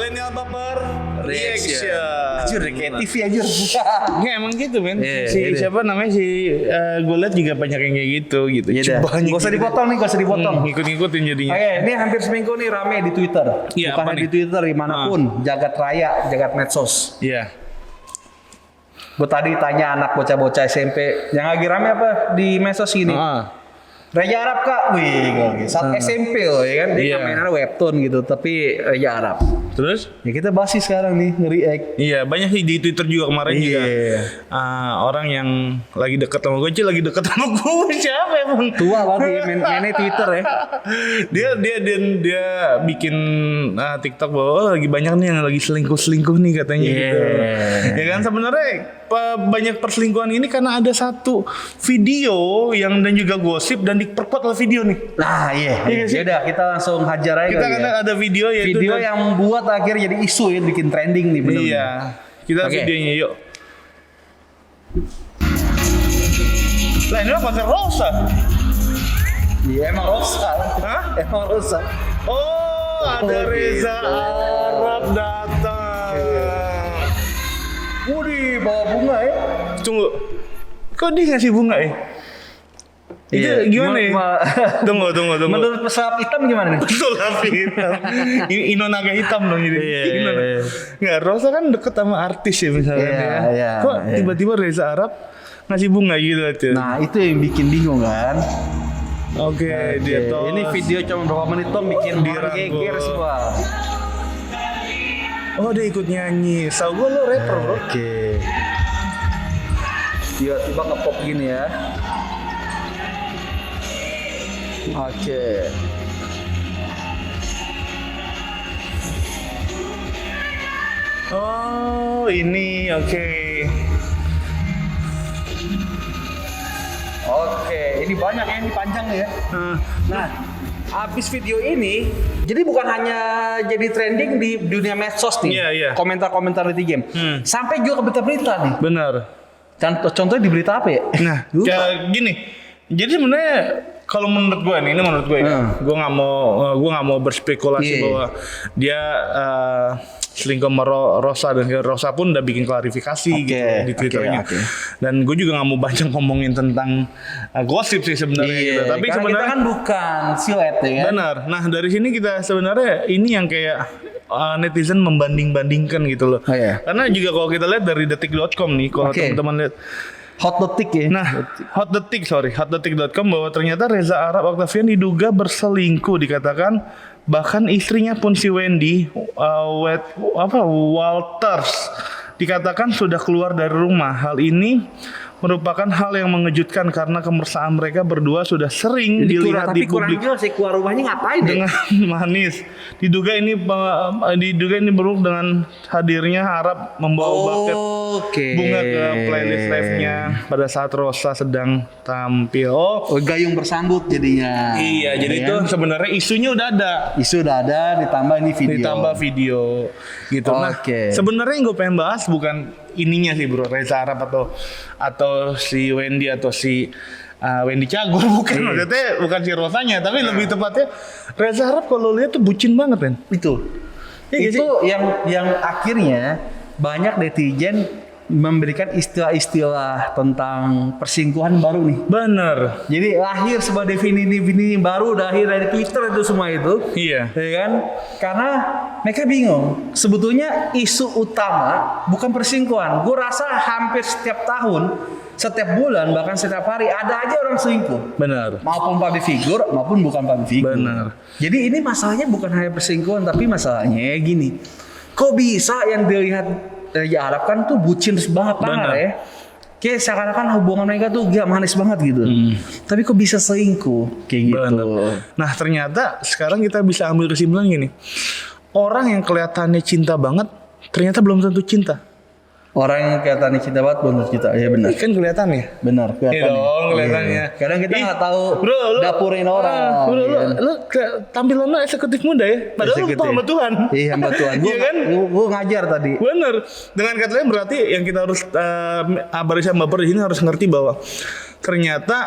Millennial Baper Reaction. Anjir, kayak TV anjir. Nggak emang gitu men. Iya, Siapa namanya gue liat juga banyak yang kayak gitu. Iya, Banyak gak usah dipotong nih, gak usah dipotong. Ngikut-ngikutin jadinya. Oke, ini hampir seminggu nih rame di Twitter. Iya, Bukan apa hanya nih? di Twitter, dimanapun, jagat raya, jagat medsos. Iya. Gue tadi tanya anak bocah-bocah SMP, yang lagi rame apa di medsos gini? Raja Arab kak, wih, saat SMP loh ya kan, dia Iya. mainannya webtoon gitu, tapi Raja Arab. Terus? Ya kita bahas sih sekarang nih, nge-react. Iya, banyak sih di Twitter juga kemarin juga. Iya. Orang yang lagi deket sama gue, lagi deket sama gue. Siapa emang? Tua banget ya, mainnya Twitter ya. Dia bikin TikTok bahwa lagi banyak nih yang lagi selingkuh nih katanya gitu. Ya kan sebenarnya banyak perselingkuhan ini karena ada satu video yang dan juga gosip dan diperkuat oleh video nih. Nah iya, yaudah kita langsung hajar aja Kita kali kan ya. ada video yaitu Video yang buat akhirnya jadi isu ya, bikin trending nih bener. Iya. Kita Oke. videonya yuk. Lah ini mah konser Rosa. Iya emang Rosa. Hah? Emang Rosa. Oh, ada Reza Arab datang. Wih, bawa bunga ya. Tunggu. Kok dia ngasih bunga ya? Itu gimana ya? Tunggu. Menurut pesawat hitam gimana nih? Sulap hitam. Ino naga hitam dong ini. Nggak, Rosa kan deket sama artis ya misalnya. Iya. Kok tiba-tiba Reza Arab ngasih bunga gitu aja? Nah itu yang bikin bingung kan. Oke, dia tuh. Ini video cuma berapa menit tuh bikin orang Dirangkul. geger semua. Oh dia ikut nyanyi. Tahu gue lo rapper bro. Oke. Tiba-tiba nge-pop gini ya. Oke. Oh ini oke. Oke, ini banyak ya, ini panjang ya. Nah, habis video ini, jadi bukan hanya jadi trending di dunia medsos nih. Iya. Komentar-komentar netizen. Sampai juga ke berita-berita nih. Benar. Contohnya di berita apa ya? Nah, kayak gini. Jadi sebenarnya kalau menurut gue nih, ini menurut gue ya, gue nggak mau berspekulasi Iya. bahwa dia selingkuh sama Rosa dan Rosa pun udah bikin klarifikasi gitu di Twitternya. oke. Dan gue juga nggak mau banyak ngomongin tentang gosip sih sebenarnya. Gitu. Tapi karena sebenarnya kita kan bukan silet ya kan? benar. Nah dari sini kita sebenarnya ini yang kayak netizen membanding-bandingkan gitu loh. Oh, iya. Karena juga kalau kita lihat dari detik.com nih, kalau Oke. teman-teman lihat. Hot detik ya? Nah, hotdetik.com bahwa ternyata Reza Arab Octavian diduga berselingkuh, dikatakan bahkan istrinya pun si Wendy Walters dikatakan sudah keluar dari rumah. Hal ini merupakan hal yang mengejutkan karena kemesraan mereka berdua sudah sering dilihat di publik jelas sih, keluar rumahnya ngapain deh? dengan manis. Diduga ini berhubung dengan hadirnya Arab membawa buket bunga ke playlist live-nya pada saat Rosa sedang tampil. Oh, gayung bersambut jadinya. Iya, jadi Ya itu kan? sebenarnya isunya udah ada. Isu udah ada, ditambah ini video. Ditambah video gitu. Nah, Oke. sebenarnya yang gue pengen bahas bukan ininya sih bro, Reza Arab atau si Wendy atau si Wendy Cagur bukan, maksudnya bukan si Rosanya, tapi lebih tepatnya Reza Arab kalau lihat tuh bucin banget kan. Itu yang akhirnya banyak netizen memberikan istilah-istilah tentang persingkuhan baru nih. Bener. Jadi lahir sebuah definisi baru lahir dari Twitter itu semua itu. Iya. Ya kan? Karena mereka bingung. Sebetulnya isu utama bukan persingkuhan. Gue rasa hampir setiap tahun, setiap bulan, bahkan setiap hari ada aja orang selingkuh. Bener. Maupun public figure maupun bukan public figure. Benar. Jadi ini masalahnya bukan hanya persingkuhan, tapi masalahnya gini. Kok bisa yang dilihat Raja Arab kan tuh bucin banget Benar. ya. Kayak seakan-akan hubungan mereka tuh gak manis banget gitu. Tapi kok bisa selingkuh kayak gitu. Bener. Nah ternyata sekarang kita bisa ambil kesimpulan gini. Orang yang kelihatannya cinta banget ternyata belum tentu cinta. Orang yang kelihatannya cinta banget menurut kita, ya benar. Kan kelihatannya. Benar, Iya kelihatannya. dong, kelihatannya. Iya. Kadang kita nggak tahu Bro, dapurin orang. Bro, iya kan? lu tampilan lu eksekutif muda ya. Padahal lu Eksekutif. hamba Tuhan. Iya, hamba Tuhan. Iya kan? Gue ngajar tadi. Bener. Dengan kata lain berarti yang kita harus barisan baper di sini harus ngerti bahwa ternyata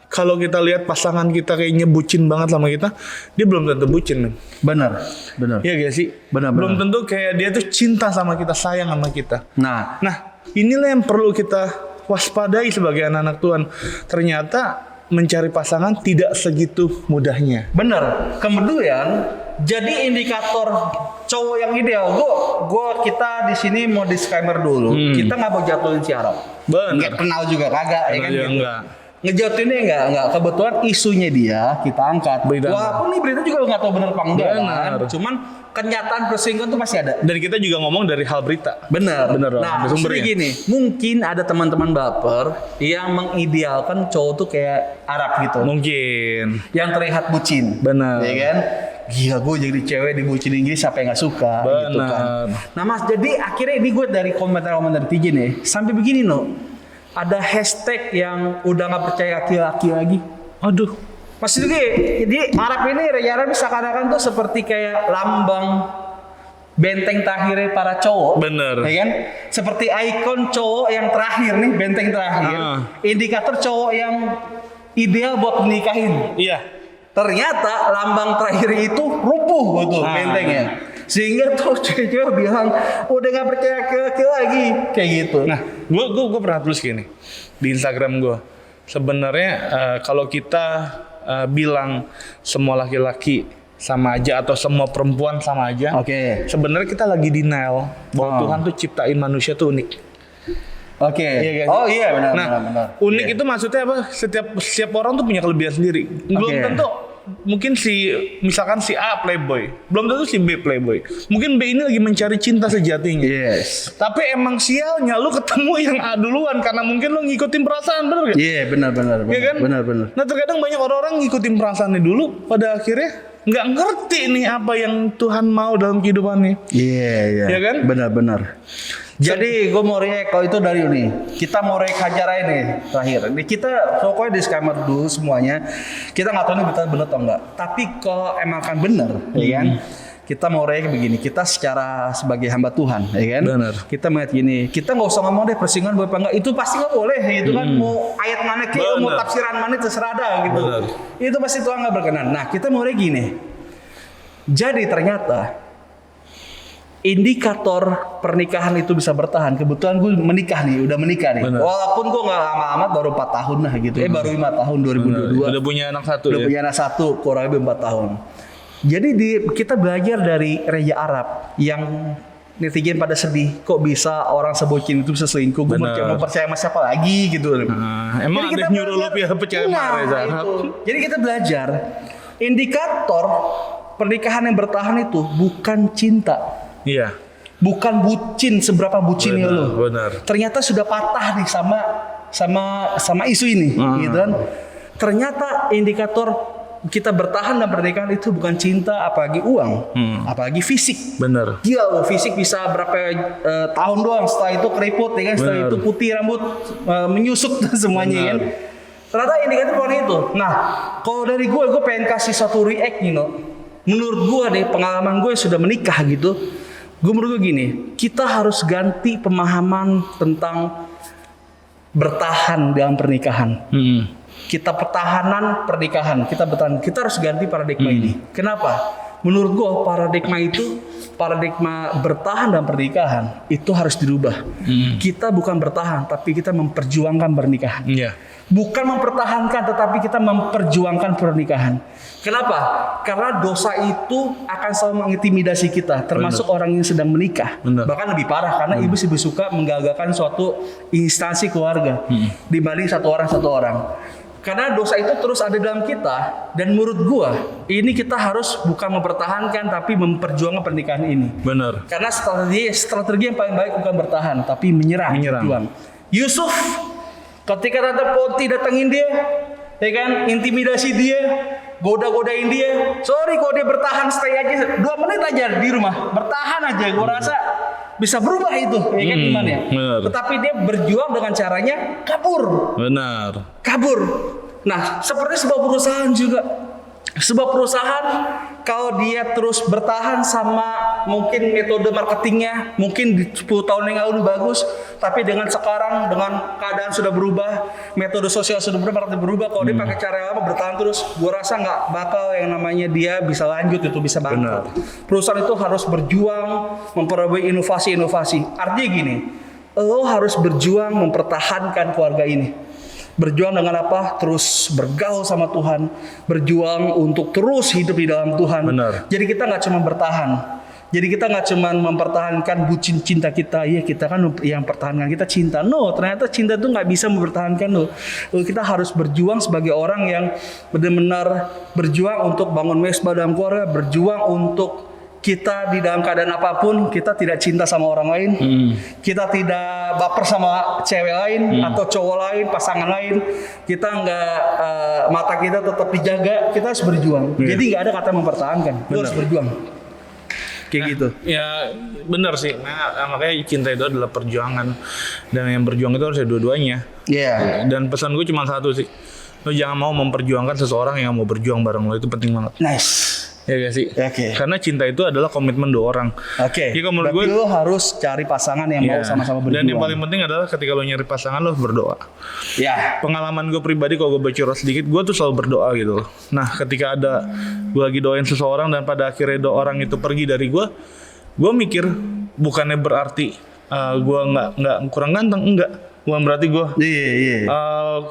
kalau kita lihat pasangan kita kayaknya bucin banget sama kita, dia belum tentu bucin, men. Benar. Iya gak sih? Benar. Belum tentu kayak dia tuh cinta sama kita, sayang sama kita. Nah, Inilah yang perlu kita waspadai sebagai anak-anak Tuhan. Ternyata mencari pasangan tidak segitu mudahnya. benar. Kemudian jadi indikator cowok yang ideal. Kita di sini mau disclaimer dulu. Kita nggak mau jatuhin si Arab. Benar. Nggak kenal juga kagak, ya kan? Gitu. Enggak. Ngejatuhinnya enggak. Kebetulan isunya dia kita angkat. Berita. Walaupun nih berita juga nggak tahu benar apa enggak. Benar. Kan? Cuman kenyataan perselingkuhan tuh masih ada. Dan kita juga ngomong dari hal berita. Bener. Bang. Nah, Ada sumbernya. jadi gini, mungkin ada teman-teman baper yang mengidealkan cowok tuh kayak Arab gitu, Mungkin. yang terlihat bucin. Benar. Ya kan? Gila, gue jadi cewek dibucin Inggris, siapa yang nggak suka? Gitu kan. Benar. Nah mas, jadi akhirnya ini gue dari komentar-komentar TJ nih, sampai begini ada hashtag yang udah nggak percaya laki-laki lagi. Aduh. Maksudnya jadi Arab ini Arab seakan-akan tuh seperti kayak lambang benteng terakhir para cowok. Bener. Ya kan? Seperti ikon cowok yang terakhir nih, benteng terakhir. Indikator cowok yang ideal buat menikahin. Iya. Ternyata lambang terakhir itu rubuh tuh bentengnya. Sehingga tuh cewek bilang udah gak percaya ke lagi kayak gitu. Nah, gue pernah tulis gini di Instagram gue. Sebenarnya kalau kita bilang semua laki-laki sama aja atau semua perempuan sama aja, sebenarnya kita lagi denial bahwa Tuhan tuh ciptain manusia tuh unik. Iya, kan? Oh iya benar. Nah, benar. unik itu maksudnya apa? Setiap orang tuh punya kelebihan sendiri. Belum tentu mungkin misalkan si A playboy, belum tentu si B playboy. Mungkin B ini lagi mencari cinta sejatinya. Yes. Tapi emang sialnya lu ketemu yang A duluan karena mungkin lu ngikutin perasaan, bener gak? Iya, benar. Iya kan? Benar. Nah, terkadang banyak orang ngikutin perasaannya dulu, pada akhirnya nggak ngerti nih apa yang Tuhan mau dalam kehidupannya. Iya. Iya kan? Benar. Jadi gue mau react kalau itu dari ini. Kita mau react hajar aja nih terakhir. Ini kita pokoknya disclaimer dulu semuanya. Kita nggak tahu ini benar atau enggak. Tapi kalau emang akan benar, ya kan? Kita mau react begini. Kita secara sebagai hamba Tuhan, ya kan? Benar. Kita melihat gini. Kita nggak usah ngomong deh persinggungan boleh apa enggak. Itu pasti nggak boleh. Itu kan mau ayat mana kayak mau tafsiran mana terserah dah gitu. Benar. Itu pasti Tuhan nggak berkenan. Nah kita mau react gini. Jadi ternyata indikator pernikahan itu bisa bertahan. Kebetulan gue udah menikah nih. Bener. Walaupun gue nggak lama-lama, baru 4 tahun lah gitu. Baru 5 tahun 2022. Udah punya anak satu. Udah punya anak satu, kurang lebih 4 tahun. Jadi kita belajar dari Raja Arab yang netizen pada sedih. Kok bisa orang sebutin itu bisa selingkuh? Gue mau percaya sama siapa lagi gitu. Emang ada nyuruh lu percaya sama Raja Arab? Jadi kita belajar indikator pernikahan yang bertahan itu bukan cinta. Iya. Bukan bucin, seberapa bucinnya lo. Benar. Ternyata sudah patah nih sama isu ini, gitu kan. Ternyata indikator kita bertahan dalam pernikahan itu bukan cinta, apalagi uang, apalagi fisik. Benar. Gila lo, fisik bisa berapa tahun doang, setelah itu keriput, ya kan? Setelah itu putih rambut, menyusut semuanya kan. Ternyata indikator bukan itu. Nah, kalau dari gue pengen kasih satu react nih, menurut gue deh, pengalaman gue sudah menikah gitu. Menurut gue gini, kita harus ganti pemahaman tentang bertahan dalam pernikahan. Kita pertahanan pernikahan, kita harus ganti paradigma ini. Kenapa? Menurut gue paradigma bertahan dalam pernikahan itu harus dirubah. Kita bukan bertahan, tapi kita memperjuangkan pernikahan. Bukan mempertahankan, tetapi kita memperjuangkan pernikahan. Kenapa? Karena dosa itu akan selalu mengintimidasi kita, termasuk orang yang sedang menikah. Bahkan lebih parah, karena ibu suka menggagalkan suatu instansi keluarga dibanding satu orang. Karena dosa itu terus ada dalam kita, dan menurut gua ini kita harus bukan mempertahankan tapi memperjuangkan pernikahan ini. Benar. Karena strategi yang paling baik bukan bertahan tapi menyerang. Yusuf ketika Tante Ponti datengin dia, ya kan, intimidasi dia, goda-godain dia. Sorry kalau dia bertahan stay aja 2 menit aja di rumah, bertahan aja, gua rasa bisa berubah itu, ya kan imannya. Tetapi dia berjuang dengan caranya kabur. Benar. Kabur. Nah, seperti sebuah perusahaan juga. Sebuah perusahaan kalau dia terus bertahan sama mungkin metode marketingnya mungkin di 10 tahun yang lalu bagus, tapi dengan sekarang dengan keadaan sudah berubah, metode sosial sudah berubah, marketing berubah, kalau dia pakai cara yang lama bertahan terus, gua rasa nggak bakal yang namanya dia bisa lanjut, itu bisa bangkrut. Perusahaan itu harus berjuang memperoleh inovasi-inovasi. Artinya gini, lo harus berjuang mempertahankan keluarga ini. Berjuang dengan apa? Terus bergaul sama Tuhan, berjuang untuk terus hidup di dalam Tuhan. Benar. Jadi kita nggak cuma bertahan. Jadi kita nggak cuma mempertahankan bucin cinta kita. Iya, kita kan yang pertahankan kita cinta. No, ternyata cinta itu nggak bisa mempertahankan lo. Kita harus berjuang sebagai orang yang benar-benar berjuang untuk bangun mesbah dalam keluarga, berjuang untuk kita di dalam keadaan apapun kita tidak cinta sama orang lain, kita tidak baper sama cewek lain atau cowok lain, pasangan lain, kita nggak mata kita tetap dijaga, kita harus berjuang. Jadi nggak ada kata mempertahankan, lu harus berjuang. Kayak gitu. Ya benar sih. Nah, makanya cinta itu adalah perjuangan, dan yang berjuang itu harus ada dua-duanya. Iya. Dan pesan gue cuma satu sih, lo jangan mau memperjuangkan seseorang yang mau berjuang bareng lo, itu penting banget. Nice. Ya gak sih? Oke. Karena cinta itu adalah komitmen dua orang. Oke. Jadi menurut Berarti gue lo harus cari pasangan yang mau sama-sama berjuang. Dan yang paling penting adalah ketika lo nyari pasangan lo berdoa. Ya. Pengalaman gue pribadi kalau gue bocoran sedikit, gue tuh selalu berdoa gitu loh. Nah ketika ada gue lagi doain seseorang dan pada akhirnya orang itu pergi dari gue mikir bukannya berarti gue nggak kurang ganteng, enggak. Bukan berarti gue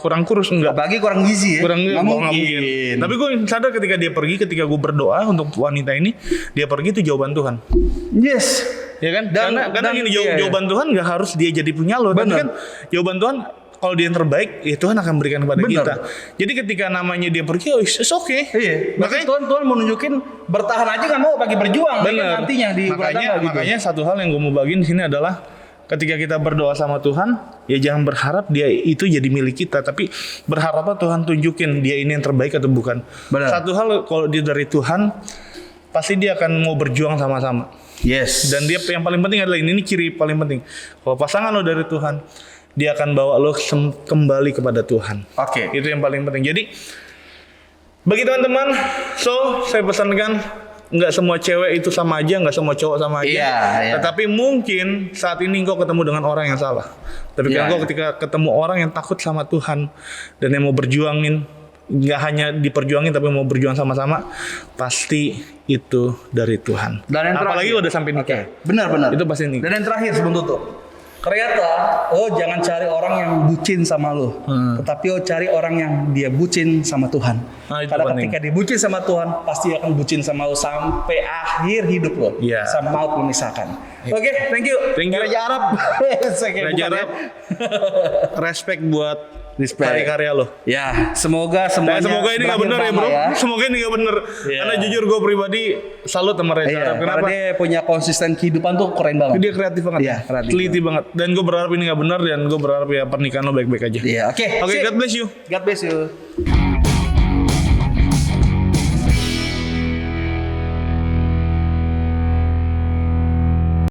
kurang kurus, enggak. Apalagi kurang gizi ya. Kurang nggak mungkin. Tapi gue sadar ketika dia pergi, ketika gue berdoa untuk wanita ini, dia pergi itu jawaban Tuhan. Yes. Ya kan? Karena gini, jawaban Tuhan nggak harus dia jadi punya lo. Tapi kan jawaban Tuhan kalau dia yang terbaik, ya Tuhan akan berikan kepada kita. Jadi ketika namanya dia pergi, it's okay. Iya. Makanya Tuhan mau nunjukin bertahan aja nggak mau, bagi berjuang. Benar. Nantinya di makanya satu hal yang gue mau bagiin di sini adalah ketika kita berdoa sama Tuhan, ya jangan berharap dia itu jadi milik kita, tapi berharaplah Tuhan tunjukin dia ini yang terbaik atau bukan. Benar. Satu hal, kalau dia dari Tuhan, pasti dia akan mau berjuang sama-sama. Yes. Dan dia yang paling penting adalah ini ciri paling penting. Kalau pasangan lo dari Tuhan, dia akan bawa lo kembali kepada Tuhan. Oke. Itu yang paling penting. Jadi bagi teman-teman, saya pesankan, nggak semua cewek itu sama aja, nggak semua cowok sama aja. Iya. Tetapi mungkin saat ini engkau ketemu dengan orang yang salah. Tapi engkau ketika ketemu orang yang takut sama Tuhan dan yang mau berjuangin, nggak hanya diperjuangin tapi mau berjuang sama-sama, pasti itu dari Tuhan. Dan yang apalagi terakhir, udah sampai nikah. Benar. Itu pasti nikah. Dan yang terakhir sebelum tutup. Ternyata lo jangan cari orang yang bucin sama lo, tetapi lo cari orang yang dia bucin sama Tuhan. Karena ketika dia bucin sama Tuhan, pasti akan bucin sama lo sampai akhir hidup lo, sampai maut memisahkan. Oke, thank you. Raja Arab. Raja Arab. Respect buat karya lo. Ya, semoga semuanya. Semoga ini nggak benar ya bro. Semoga ini nggak benar. Karena jujur gue pribadi salut sama Raja Arab. Kenapa? Karena dia punya konsisten kehidupan tuh keren banget. Dia kreatif banget. Iya, teliti banget. Dan gue berharap ini nggak benar, dan gue berharap ya pernikahan lo baik-baik aja. Iya, oke. God bless you. God bless you.